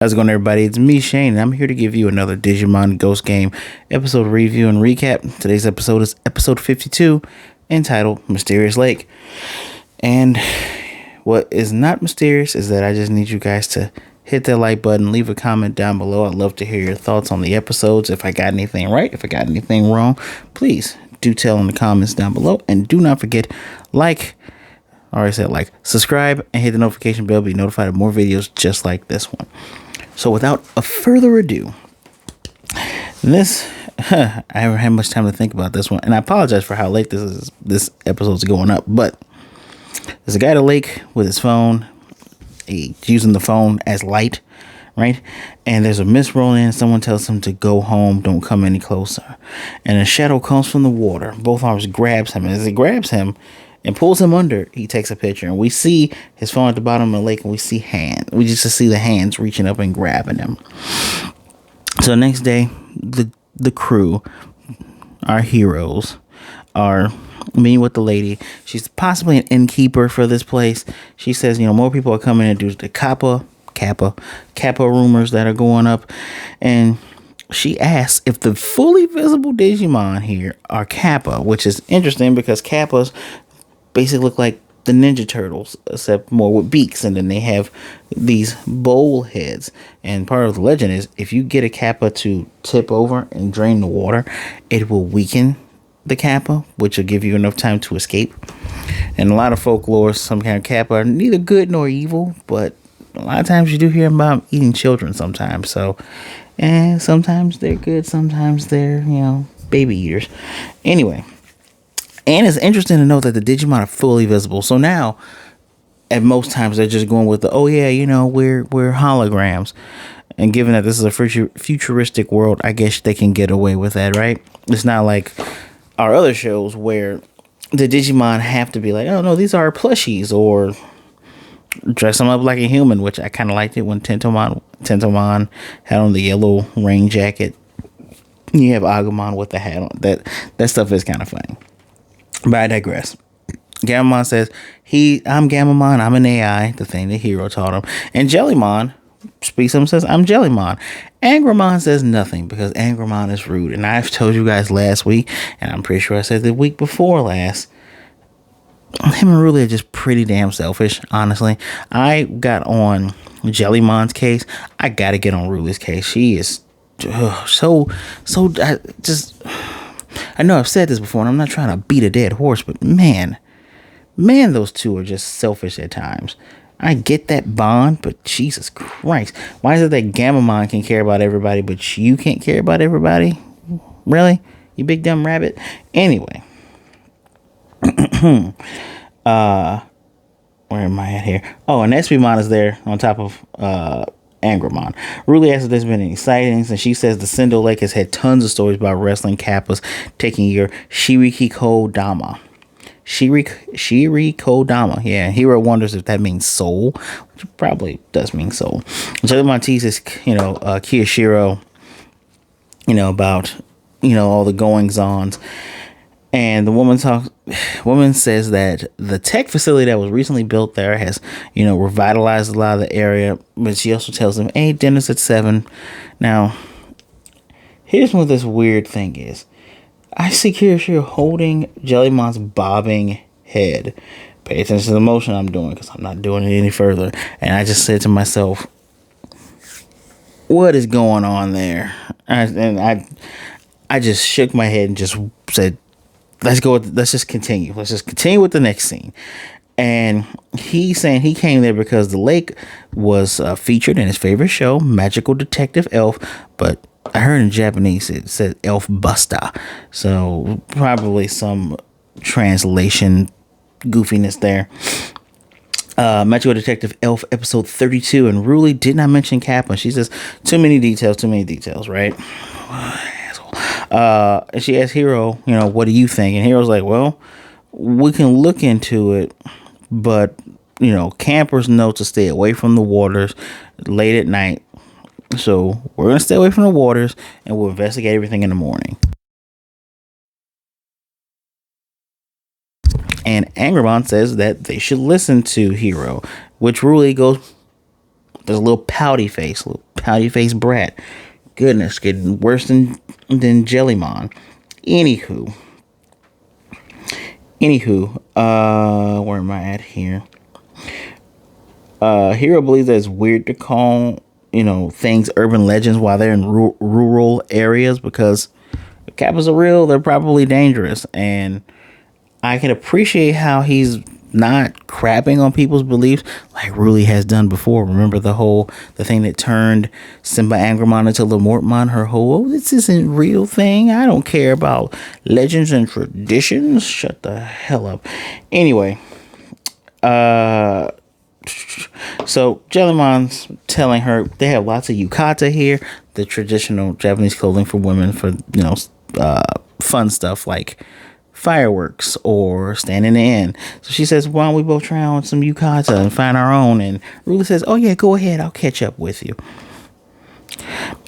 How's it going, everybody? It's me, Shane, and I'm here to give you another Digimon Ghost Game episode review and recap. Today's episode is episode 52, entitled Mysterious Lake. And what is not mysterious is that I just need you guys to hit that like button, leave a comment down below. I'd love to hear your thoughts on the episodes. If I got anything right, if I got anything wrong, please do tell in the comments down below. And do not forget, subscribe, and hit the notification bell to be notified of more videos just like this one. So without a further ado, I haven't had much time to think about this one, and I apologize for how late this episode's going up, but there's a guy at a lake with his phone. He's using the phone as light, right? And there's a mist rolling in. Someone tells him to go home, don't come any closer. And a shadow comes from the water. Both arms grabs him, and as it grabs him and pulls him under, he takes a picture, and we see his phone at the bottom of the lake, and we see we just see the hands reaching up and grabbing him. So the next day, the crew, our heroes, are meeting with the lady. She's possibly an innkeeper for this place. She says, more people are coming in due to the Kappa rumors that are going up, and she asks if the fully visible Digimon here are Kappa, which is interesting because Kappas basically look like the Ninja Turtles, except more with beaks, and then they have these bowl heads. And part of the legend is if you get a Kappa to tip over and drain the water, it will weaken the Kappa, which will give you enough time to escape. And a lot of folklore, some kind of Kappa are neither good nor evil, but a lot of times you do hear about eating children sometimes. So, and sometimes they're good, sometimes they're, baby eaters. Anyway. And it's interesting to know that the Digimon are fully visible. So now, at most times, they're just going with the, we're holograms. And given that this is a futuristic world, I guess they can get away with that, right? It's not like our other shows where the Digimon have to be like, oh, no, these are plushies, or dress them up like a human, which I kind of liked it when Tentomon had on the yellow rain jacket. You have Agumon with the hat on. That stuff is kind of funny. But I digress. Gammamon says, I'm Gammamon, I'm an AI, the thing the hero taught him. And Jellymon speaks up and says, I'm Jellymon. Angramon says nothing because Angramon is rude. And I've told you guys last week, and I'm pretty sure I said the week before last, him and Ruli are just pretty damn selfish, honestly. I got on Jellymon's case. I gotta get on Ruli's case. She is I know I've said this before, and I'm not trying to beat a dead horse, but man, those two are just selfish at times. I get that bond, but Jesus Christ, why is it that Gammamon can care about everybody, but you can't care about everybody? Really? You big dumb rabbit? Anyway. Where am I at here? Oh, and Espimon is there on top of Angramon. Ruli asks if there's been any sightings, and she says the Sendo Lake has had tons of stories about wrestling Kappas taking your Shiriko Dama. Yeah, Hero wonders if that means soul, which probably does mean soul. Jellymon teases, Kiyashiro, about, all the goings-ons. And the woman says that the tech facility that was recently built there has, revitalized a lot of the area. But she also tells them, hey, dinner's at 7. Now, here's what this weird thing is. I see Kirishiro holding Jellymon's bobbing head. Pay attention to the motion I'm doing because I'm not doing it any further. And I just said to myself, what is going on there? I just shook my head and just said, let's just continue. Let's just continue with the next scene. And he's saying he came there because the lake was featured in his favorite show, Magical Detective Elf. But I heard in Japanese it said Elf Buster. So probably some translation goofiness there. Magical Detective Elf episode 32. And Ruli did not mention Kappa. She says, too many details, right? And she asked Hero, what do you think? And Hero's like, well, we can look into it, but, campers know to stay away from the waters late at night. So we're going to stay away from the waters and we'll investigate everything in the morning. And Angramon says that they should listen to Hero, which Ruli goes, there's a little pouty face, pouty face brat. Goodness, getting worse than Jellymon. Anywho, where am I at here? Hero believes that it's weird to call, things urban legends while they're in rural areas, because if Kappas are real, they're probably dangerous. And I can appreciate how he's not crapping on people's beliefs like Ruli has done before. Remember the thing that turned Simba Angramon into Lamortmon, her whole, this isn't real thing. I don't care about legends and traditions. Shut the hell up. Anyway, so Jellymon's telling her they have lots of yukata here, the traditional Japanese clothing for women for, fun stuff like fireworks or standing in. So she says, why don't we both try on some yukata and find our own? And Ruli says, oh yeah, go ahead, I'll catch up with you.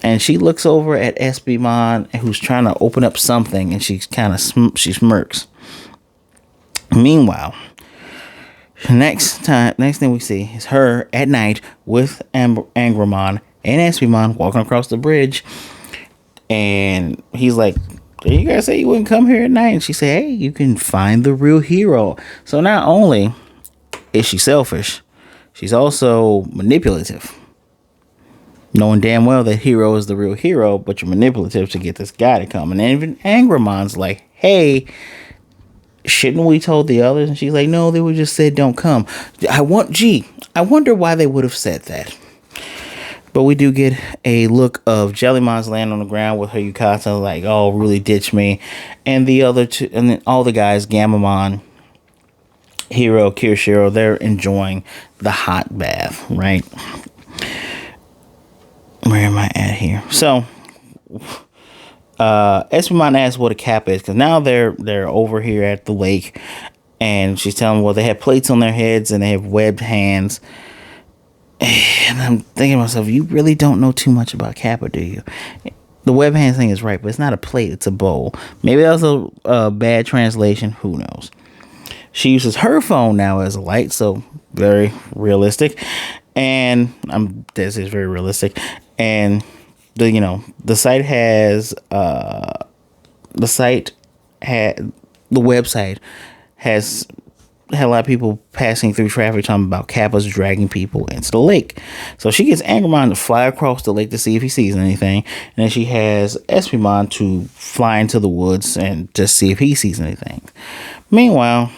And she looks over at SBMon, who's trying to open up something, and she smirks. Meanwhile, next thing we see is her at night with Angramon and SBMon walking across the bridge, and he's like, you guys say you wouldn't come here at night? And she said, hey, you can find the real hero. So not only is she selfish, she's also manipulative, knowing damn well that Hero is the real hero, but you're manipulative to get this guy to come. And even Angramon's like, hey, shouldn't we told the others? And she's like, no, they would just said don't come. I wonder why they would have said that. But we do get a look of Jellymon's laying on the ground with her yukata, like, oh, really ditch me. And the other two, and then all the guys, Gamamon, Hero, Kirishiro, they're enjoying the hot bath, right? Where am I at here? So, Espimon asks what a kappa is, because now they're over here at the lake, and she's telling them, well, they have plates on their heads and they have webbed hands. And I'm thinking to myself, you really don't know too much about Kappa, do you? The web hand thing is right, but it's not a plate, it's a bowl. Maybe that was a bad translation. Who knows? She uses her phone now as a light, so very realistic. And this is very realistic. And the website has had a lot of people passing through traffic talking about Kappas dragging people into the lake. So she gets Angramon to fly across the lake to see if he sees anything. And then she has Espimon to fly into the woods and just see if he sees anything. Meanwhile,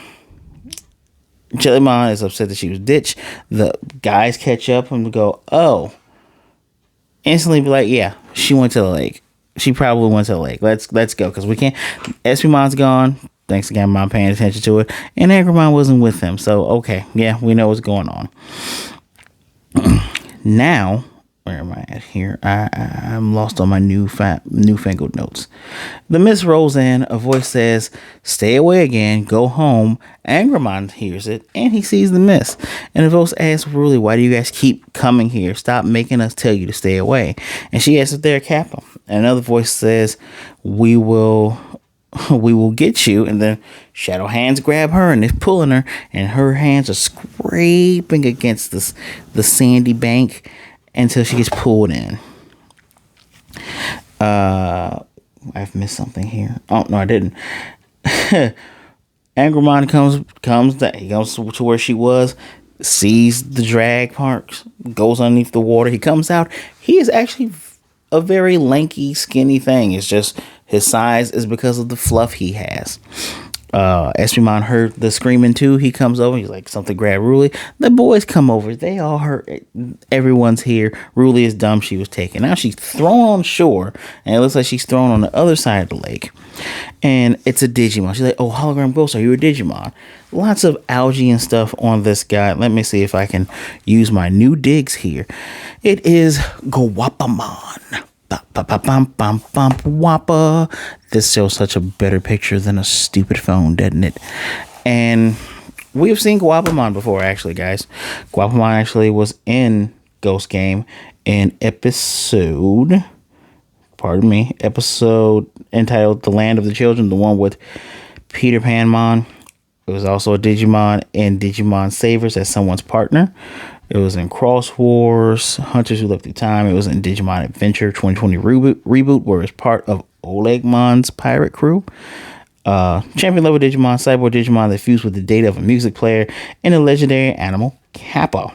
Jellymon is upset that she was ditched. The guys catch up and go, oh. Instantly be like, yeah, she went to the lake. She probably went to the lake. Let's go, because we can't. Espimon's gone. Thanks again, Mom, paying attention to it. And Angramon wasn't with them. So, okay. Yeah, we know what's going on. Now, where am I at here? I'm lost on my newfangled notes. The mist rolls in. A voice says, stay away again. Go home. Angramon hears it, and he sees the mist. And the voice asks, really, why do you guys keep coming here? Stop making us tell you to stay away. And she asks if they're Kappa. And another voice says, we will get you. And then shadow hands grab her and they're pulling her, and her hands are scraping against the sandy bank until she gets pulled in. I've missed something here. Oh no, I didn't. Angramon comes to where she was, sees the drag parks, goes underneath the water. He comes out. He is actually a very lanky, skinny thing. It's just his size is because of the fluff he has. Espimon heard the screaming too. He comes over. He's like, something grab Ruli. The boys come over. They all heard. Everyone's here. Ruli is dumb. She was taken. Now she's thrown on shore, and it looks like she's thrown on the other side of the lake. And it's a Digimon. She's like, oh, hologram ghost, are you a Digimon? Lots of algae and stuff on this guy. Let me see if I can use my new digs here. It is Guapamon. Wappa. This shows such a better picture than a stupid phone, doesn't it? And we've seen Guapamon before, actually, guys. Guapamon actually was in Ghost Game in episode entitled The Land of the Children, the one with Peter Panmon. It was also a Digimon in Digimon Savers as someone's partner. It was in Cross Wars, Hunters Who Lived Through Time. It was in Digimon Adventure 2020 reboot, where it's part of Olegmon's pirate crew. Champion level Digimon, cyborg Digimon that fused with the data of a music player, and the legendary animal Kappa.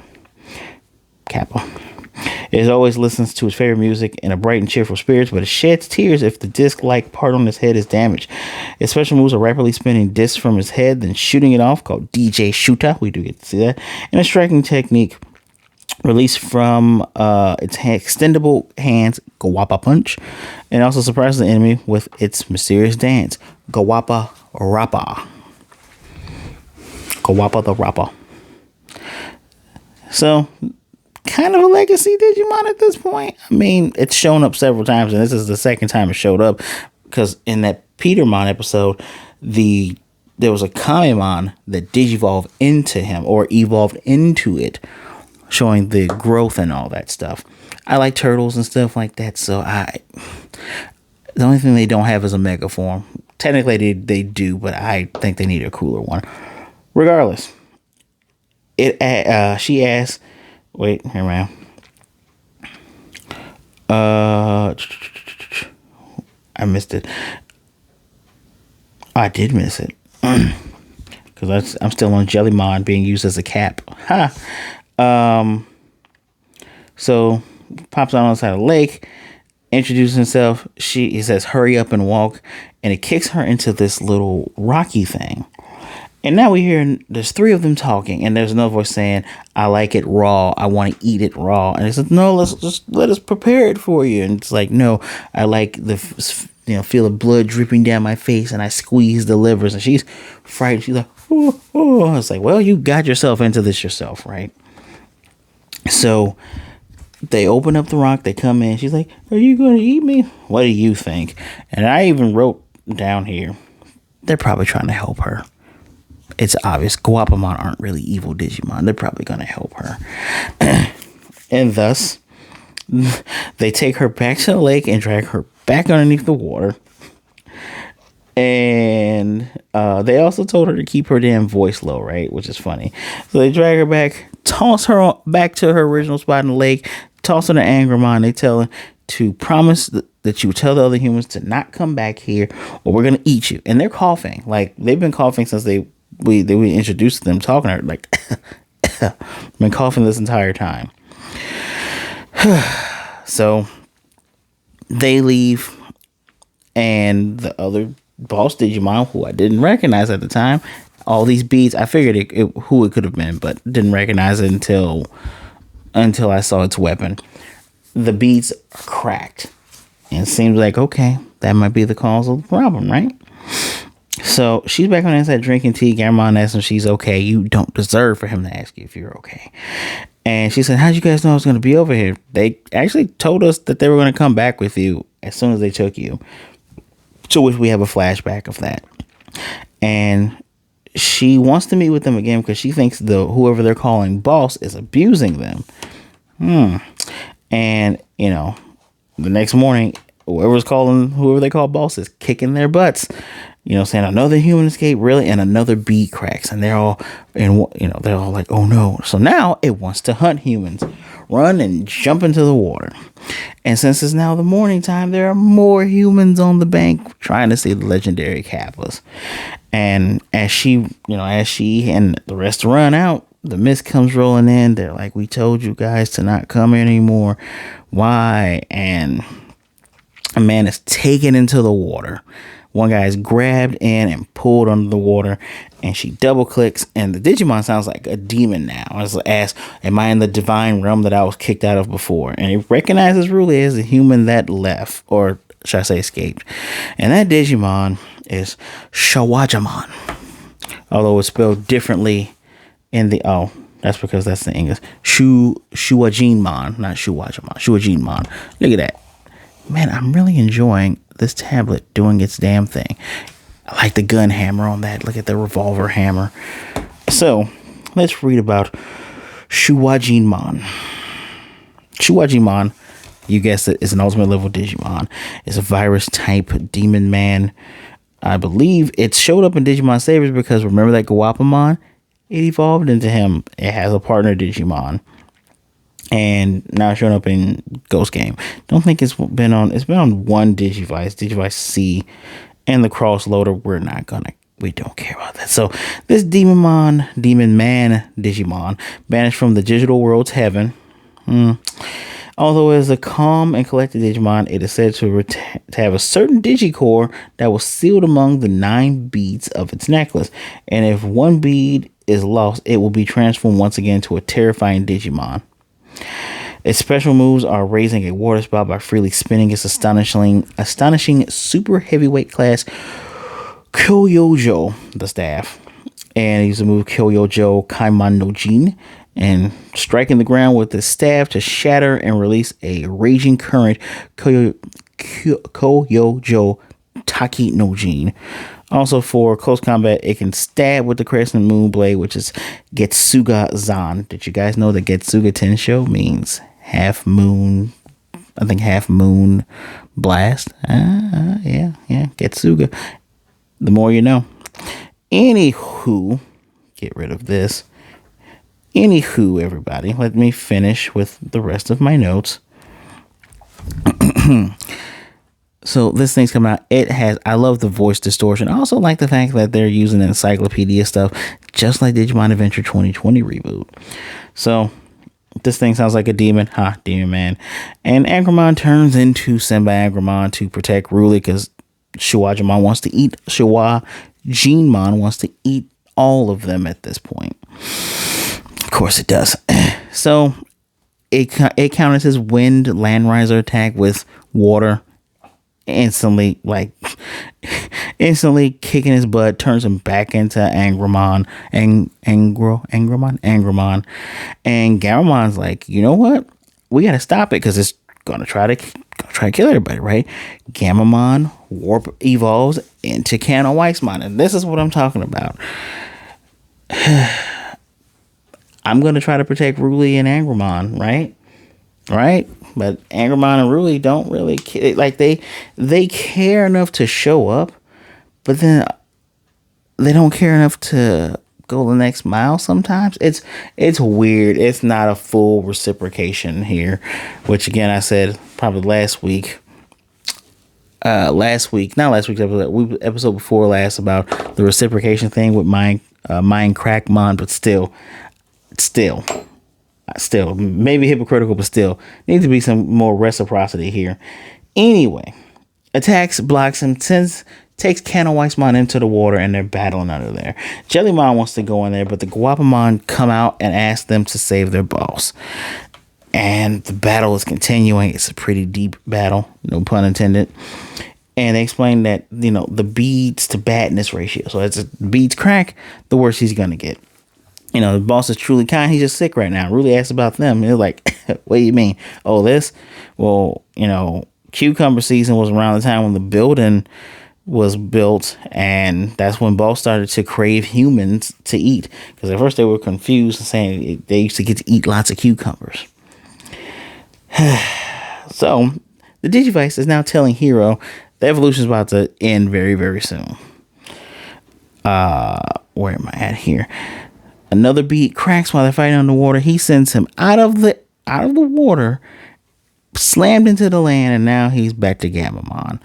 It always listens to his favorite music in a bright and cheerful spirits, but it sheds tears if the disc-like part on his head is damaged. Its special moves are rapidly spinning discs from his head, then shooting it off, called DJ Shoota. We do get to see that. And a striking technique released from its extendable hands, Gawapa Punch, and also surprises the enemy with its mysterious dance, Gawapa Rappa. Gawapa the Rappa. So, kind of a legacy Digimon at this point. I mean, it's shown up several times, and this is the second time it showed up, because in that Petermon episode, there was a Kamemon that digivolved into him, or evolved into it, showing the growth and all that stuff. I like turtles and stuff like that, so the only thing they don't have is a mega form. Technically they do, but I think they need a cooler one. Regardless, she asked, wait, here I am. I missed it. I did miss it. Because I'm still on Jellymon being used as a cap. So pops out on the side of the lake, introduces himself. He says, hurry up and walk. And it kicks her into this little rocky thing. And now we hear there's three of them talking, and there's another voice saying, I like it raw. I want to eat it raw. And he says, no, let us prepare it for you. And it's like, no, I like feel the blood dripping down my face, and I squeeze the livers. And she's frightened. She's like, oh. It's like, well, you got yourself into this yourself, right? So they open up the rock. They come in. She's like, are you going to eat me? What do you think? And I even wrote down here, they're probably trying to help her. It's obvious Guapamon aren't really evil Digimon. They're probably going to help her. And thus, they take her back to the lake and drag her back underneath the water. And they also told her to keep her damn voice low, right? Which is funny. So they drag her back, toss her back to her original spot in the lake, toss her to Angramon. They tell her to promise that you tell the other humans to not come back here, or we're going to eat you. And they're coughing. Like, they've been coughing since we introduced them, talking to her, like, been coughing this entire time. So they leave, and the other boss Digimon, who I didn't recognize at the time, all these beads, I figured who it could have been, but didn't recognize it until I saw its weapon. The beads are cracked, and it seems like, okay, that might be the cause of the problem, right? So she's back on the inside drinking tea. Garamon asks if she's okay. You don't deserve for him to ask you if you're okay. And she said, how'd you guys know I was going to be over here? They actually told us that they were going to come back with you as soon as they took you. To which we have a flashback of that. And she wants to meet with them again because she thinks whoever they're calling boss is abusing them. And, the next morning, whoever they call boss is kicking their butts. Saying another human escape, really, and another bee cracks, and they're all like, oh no. So now it wants to hunt humans, run and jump into the water. And since it's now the morning time, there are more humans on the bank trying to see the legendary Kappas. And as she and the rest run out, the mist comes rolling in. They're like, we told you guys to not come anymore. Why? And a man is taken into the water. One guy is grabbed in and pulled under the water, and she double clicks, and the Digimon sounds like a demon now. It's asks, am I in the divine realm that I was kicked out of before? And it recognizes Ruli as the human that left, or should I say escaped. And that Digimon is Shawajamon. Although it's spelled differently in the, that's because that's the English. Shuajinmon, not Shuwajamon. Shuajinmon. Look at that. Man, I'm really enjoying this tablet doing its damn thing. I like the gun hammer on that. Look at the revolver hammer. So, let's read about Shuwajinmon. Shuwajinmon, you guessed it, is an ultimate level Digimon. It's a virus type demon man. I believe it showed up in Digimon Savers because remember that Guapamon? It evolved into him. It has a partner Digimon. And now it's showing up in Ghost Game. Don't think it's been on one Digivice C, and the cross loader. We don't care about that. So this Demon Man Digimon, banished from the digital world's heaven. Although it is a calm and collected Digimon, it is said to have a certain Digicore that was sealed among the 9 beads of its necklace. And if one bead is lost, it will be transformed once again to a terrifying Digimon. Its special moves are raising a water spout by freely spinning its astonishing super heavyweight class Kyoyojo, the staff. And he used to move Kyoyojo Kaiman no Jin, and striking the ground with the staff to shatter and release a raging current Kyoyojo Taki no Jin. Also, for close combat, it can stab with the Crescent Moon Blade, which is Getsuga Zan. Did you guys know that Getsuga Tensho means half moon? I think half moon blast. Yeah, Getsuga. The more you know. Anywho, get rid of this. Anywho, everybody, let me finish with the rest of my notes. So this thing's coming out. I love the voice distortion. I also like the fact that they're using encyclopedia stuff, just like Digimon Adventure 2020 reboot. So this thing sounds like a demon. Demon man. And Angramon turns into Senbai Angramon to protect Ruli, because Shuwajimon wants to eat. Shuwajinemon wants to eat all of them at this point. Of course it does. So it counters his wind land riser attack with water. Instantly kicking his butt, turns him back into Angramon. Angramon. And Garamon's like, you know what? We gotta stop it because it's gonna try to kill everybody, right? Gamamon warp evolves into Kano Weissmon, and this is what I'm talking about. I'm gonna try to protect Ruli and Angramon, right? But Angramon and Ruli don't really like they care enough to show up, but then they don't care enough to go the next mile sometimes. It's weird. It's not a full reciprocation here, which again I said probably last week's episode before last about the reciprocation thing with Mind Crackmon, but still maybe hypocritical, but still needs to be some more reciprocity here. Anyway, attacks, blocks him, takes Kano Weissmon into the water, and they're battling under there. Jellymon wants to go in there, but the Guapamon come out and ask them to save their boss. And the battle is continuing. It's a pretty deep battle, no pun intended. And they explain that, the beads to badness ratio. So as the beads crack, the worse he's gonna get. The boss is truly kind. He's just sick right now. Really asked about them. They're like, what do you mean? Oh, this? Well, cucumber season was around the time when the building was built. And that's when boss started to crave humans to eat. Because at first they were confused and saying they used to get to eat lots of cucumbers. So the Digivice is now telling Hero the evolution is about to end very, very soon. Where am I at here? Another beat cracks while they're fighting underwater. He sends him out of the water, slammed into the land, and now he's back to Gamamon.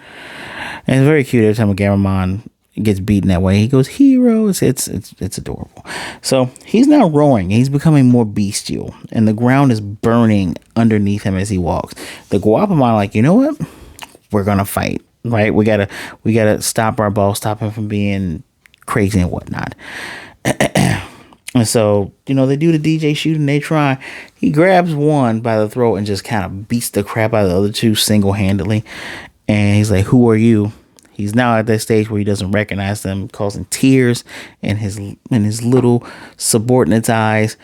And it's very cute every time a Gamamon gets beaten that way. He goes, Hero. It's adorable. So he's now roaring. He's becoming more bestial, and the ground is burning underneath him as he walks. The Guapamon like, you know what? We're gonna fight, right? We gotta stop our boss, stop him from being crazy and whatnot. And so, they do the DJ shooting. They try. He grabs one by the throat and just kind of beats the crap out of the other two single-handedly. And he's like, who are you? He's now at that stage where he doesn't recognize them, causing tears in his little subordinate's eyes.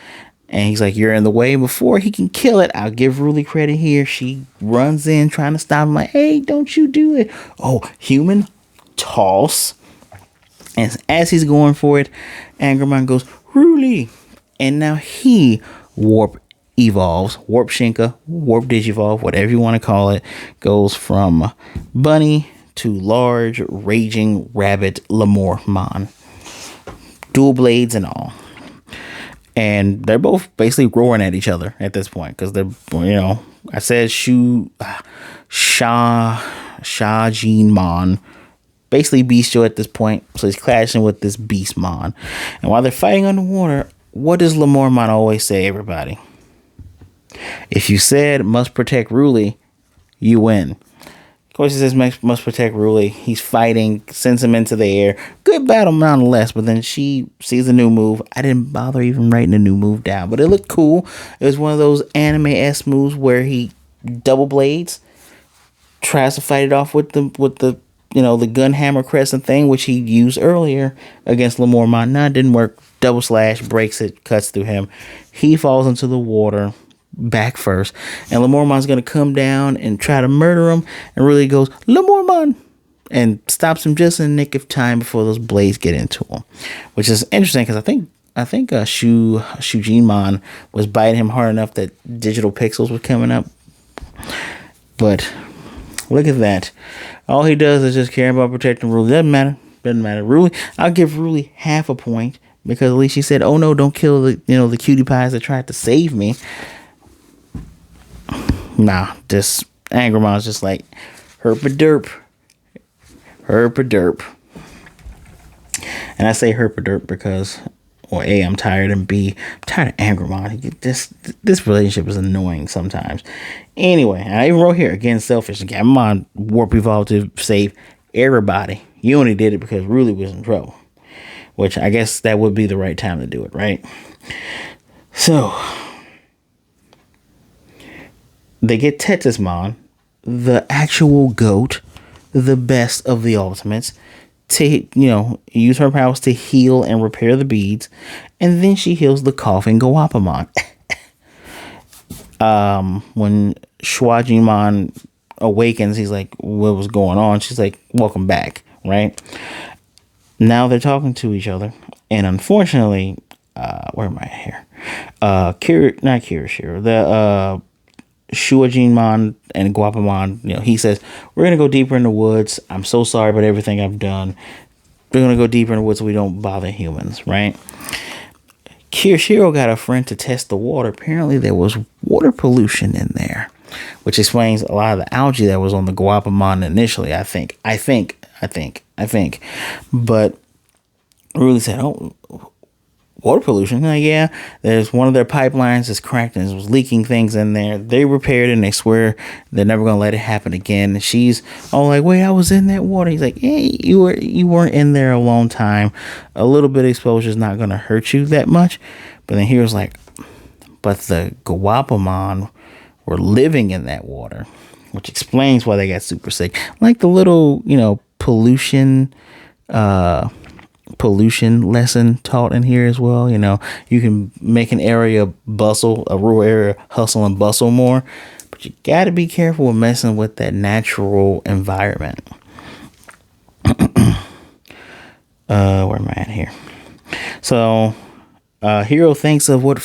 And he's like, you're in the way. Before he can kill it, I'll give Ruli credit here. She runs in trying to stop him like, hey, don't you do it. Oh, human toss. And as he's going for it, Angramon goes, Ruli. And now he warp Shinka, warp Digivolve, whatever you want to call it, goes from bunny to large, raging rabbit Lemurmon. Dual blades and all. And they're both basically roaring at each other at this point. Because they're, I said Shajinmon. Basically bestial at this point. So he's clashing with this Beastmon. And while they're fighting underwater, what does Lemurmon always say, everybody? If you said must protect Ruli, you win. Of course, he says must protect Ruli. He's fighting, sends him into the air. Good battle nonetheless, but then she sees a new move. I didn't bother even writing a new move down, but it looked cool. It was one of those anime-esque moves where he double blades, tries to fight it off with the the gun hammer crescent thing, which he used earlier against Lemurmon. Nah, it didn't work. Double slash, breaks it, cuts through him. He falls into the water back first, and Lemurmon's gonna come down and try to murder him, and really goes Lemurmon and stops him just in the nick of time before those blades get into him, which is interesting because I think Shujinmon was biting him hard enough that digital pixels were coming up. But look at that. All he does is just care about protecting Ruli. Doesn't matter. Ruli, I'll give Ruli half a point because at least she said, "Oh no, don't kill the cutie pies that tried to save me." Nah, just Angermon's just like herpaderp. And I say herpaderp because, or A, I'm tired, and B, I'm tired of Angermon. This relationship is annoying sometimes. Anyway, I even wrote here, again, selfish. Angermon warp evolved to save everybody. You only did it because Ruli was in trouble. Which I guess that would be the right time to do it, right? So they get Tetismon, the actual GOAT, the best of the Ultimates, to use her powers to heal and repair the beads, and then she heals the coughing Guapamon. When Shwajimon awakens, he's like, "What was going on?" She's like, "Welcome back," right? Now they're talking to each other, and unfortunately, where am I here? Not Kirishiro, the Shuajinmon and Guapamon, he says, "We're going to go deeper in the woods. I'm so sorry about everything I've done. We're going to go deeper in the woods so we don't bother humans," right? Kirishiro got a friend to test the water. Apparently there was water pollution in there, which explains a lot of the algae that was on the Guapamon initially, I think. But Ruli said, "Oh, water pollution?" Like, yeah, there's one of their pipelines is cracked and it was leaking things in there. They repaired it and they swear they're never gonna let it happen again. And she's all like, "Wait, I was in that water." He's like, "Hey, you weren't in there a long time. A little bit of exposure is not gonna hurt you that much." But then he was like, "But the Guapamon were living in that water," which explains why they got super sick. Like the little, pollution lesson taught in here as well. You can make an area bustle, a rural area hustle and bustle more, but you got to be careful with messing with that natural environment. Where am I at here? So Hero thinks of what Dark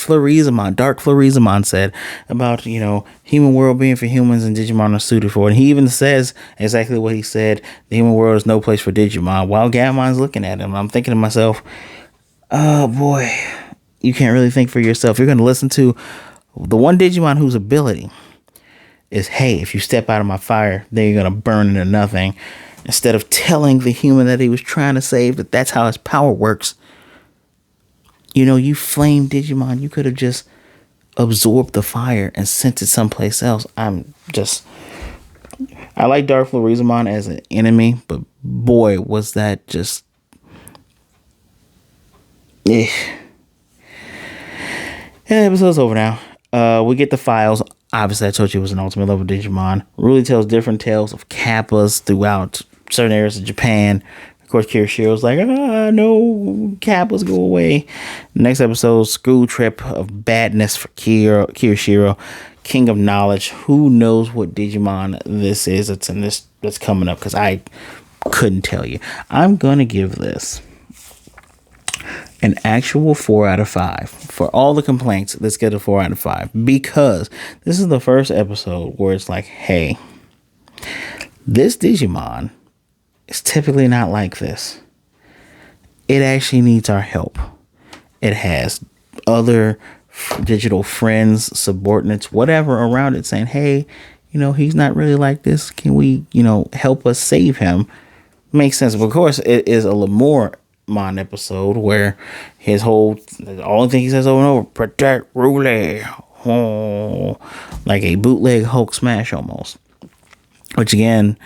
Florizamon said about, human world being for humans and Digimon are suited for it. And he even says exactly what he said. The human world is no place for Digimon, while Gamon's looking at him. I'm thinking to myself, oh boy, you can't really think for yourself. You're going to listen to the one Digimon whose ability is, "Hey, if you step out of my fire, then you're going to burn into nothing." Instead of telling the human that he was trying to save that that's how his power works. You flame Digimon, you could have just absorbed the fire and sent it someplace else. I like Dark Florizamon as an enemy, but boy, was that just... And the episode's over now. We get the files. Obviously, I told you it was an ultimate level Digimon. Really tells different tales of Kappas throughout certain areas of Japan. Of course, Kirishiro's like, no, Kappas, go away. Next episode, school trip of badness for Kirishiro, King of Knowledge. Who knows what Digimon this is? That's coming up because I couldn't tell you. I'm gonna give this an actual 4 out of 5 for all the complaints. Let's get a 4 out of 5 because this is the first episode where it's like, hey, this Digimon It's typically not like this. It actually needs our help. It has other digital friends, subordinates, whatever around it saying, hey, he's not really like this. Can we, help us save him? Makes sense. But of course, it is a Lamormon episode where his the only thing he says over and over, protect Ruli. Oh, like a bootleg Hulk smash almost. Which again,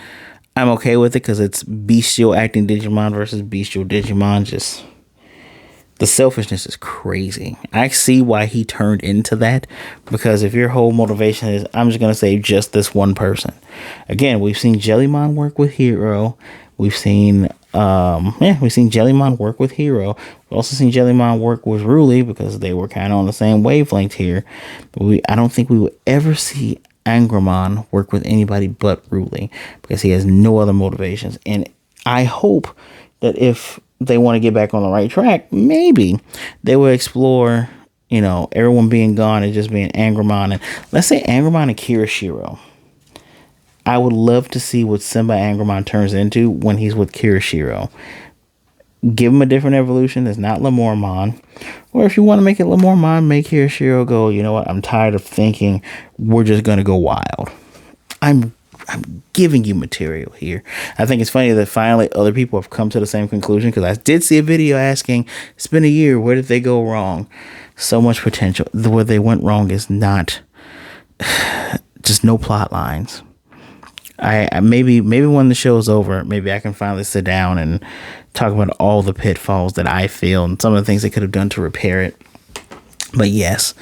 I'm okay with it because it's bestial acting Digimon versus bestial Digimon. Just the selfishness is crazy. I see why he turned into that, because if your whole motivation is, I'm just going to save just this one person. Again, we've seen Jellymon work with Hero. We've seen Jellymon work with Hero. We've also seen Jellymon work with Ruli because they were kind of on the same wavelength here. But I don't think we will ever see Angramon work with anybody but Ruli because he has no other motivations. And I hope that if they want to get back on the right track, maybe they will explore, everyone being gone and just being Angramon. And let's say Angramon and Kirishiro. I would love to see what Simba Angramon turns into when he's with Kirishiro. Give him a different evolution that's not Lamormon. Or if you want to make it Lamormon, make Kirishiro go, you know what, I'm tired of thinking, we're just going to go wild. I'm giving you material here. I think it's funny that finally other people have come to the same conclusion, because I did see a video asking, it's been a year, where did they go wrong? So much potential. Where they went wrong is not just no plot lines. I maybe when the show's over, maybe I can finally sit down and talk about all the pitfalls that I feel and some of the things they could have done to repair it. But yes,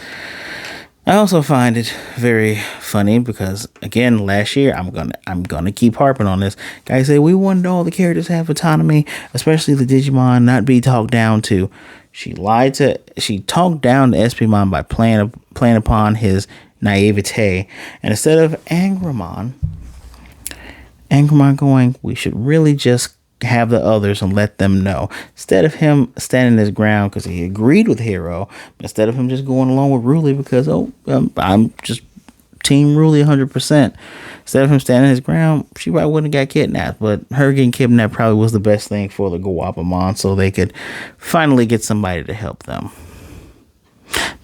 I also find it very funny because, again, last year, I'm gonna keep harping on this. Guys say we wanted all the characters to have autonomy, especially the Digimon, not be talked down to. She talked down to SPMon by playing upon his naivete, and instead of Angramon going, we should really just have the others and let them know. Instead of him standing his ground because he agreed with Hero, instead of him just going along with Ruli because, I'm just Team Ruli 100%. Instead of him standing his ground, she probably wouldn't have got kidnapped. But her getting kidnapped probably was the best thing for the Guapamon, so they could finally get somebody to help them.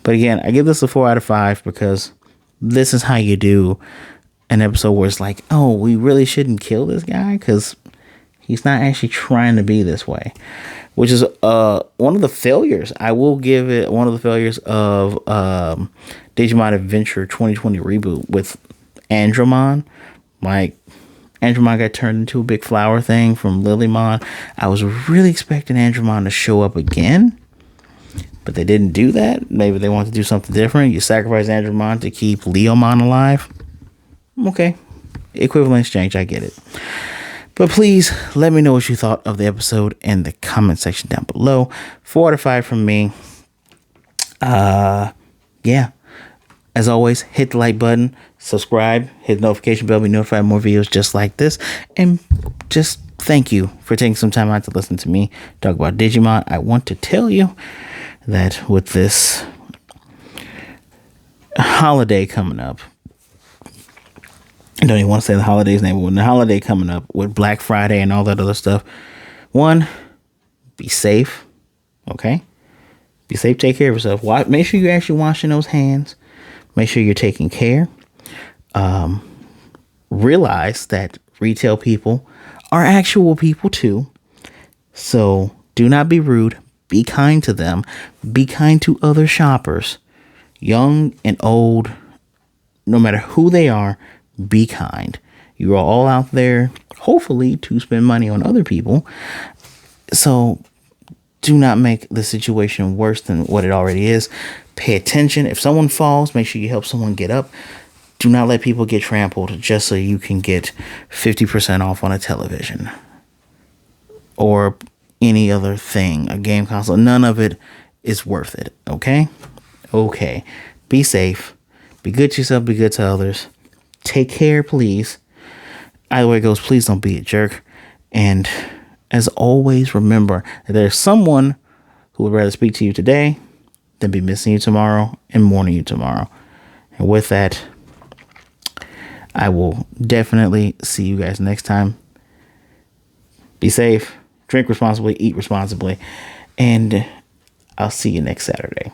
But again, I give this a 4 out of 5 because this is how you do an episode where it's like, oh, we really shouldn't kill this guy because he's not actually trying to be this way, which is one of the failures. I will give it one of the failures of Digimon Adventure 2020 reboot with Andromon. Like, Andromon got turned into a big flower thing from Lilymon. I was really expecting Andromon to show up again, but they didn't do that. Maybe they want to do something different. You sacrifice Andromon to keep Leomon alive. Okay, equivalent exchange, I get it. But please let me know what you thought of the episode in the comment section down below. 4 out of 5 from me. Yeah. As always, hit the like button, subscribe, hit the notification bell, be notified of more videos just like this. And just thank you for taking some time out to listen to me talk about Digimon. I want to tell you that with this holiday coming up, I don't even want to say the holiday's name, but when the holiday coming up with Black Friday and all that other stuff, one, be safe, okay? Be safe, take care of yourself. Make sure you're actually washing those hands. Make sure you're taking care. Realize that retail people are actual people too. So do not be rude. Be kind to them. Be kind to other shoppers, young and old, no matter who they are. Be kind. You are all out there, hopefully, to spend money on other people. So do not make the situation worse than what it already is. Pay attention. If someone falls, make sure you help someone get up. Do not let people get trampled just so you can get 50% off on a television or any other thing, a game console. None of it is worth it. Okay? Okay. Be safe. Be good to yourself. Be good to others. Take care, please. Either way it goes, please don't be a jerk. And as always, remember that there's someone who would rather speak to you today than be missing you tomorrow and mourning you tomorrow. And with that, I will definitely see you guys next time. Be safe, drink responsibly, eat responsibly, and I'll see you next Saturday.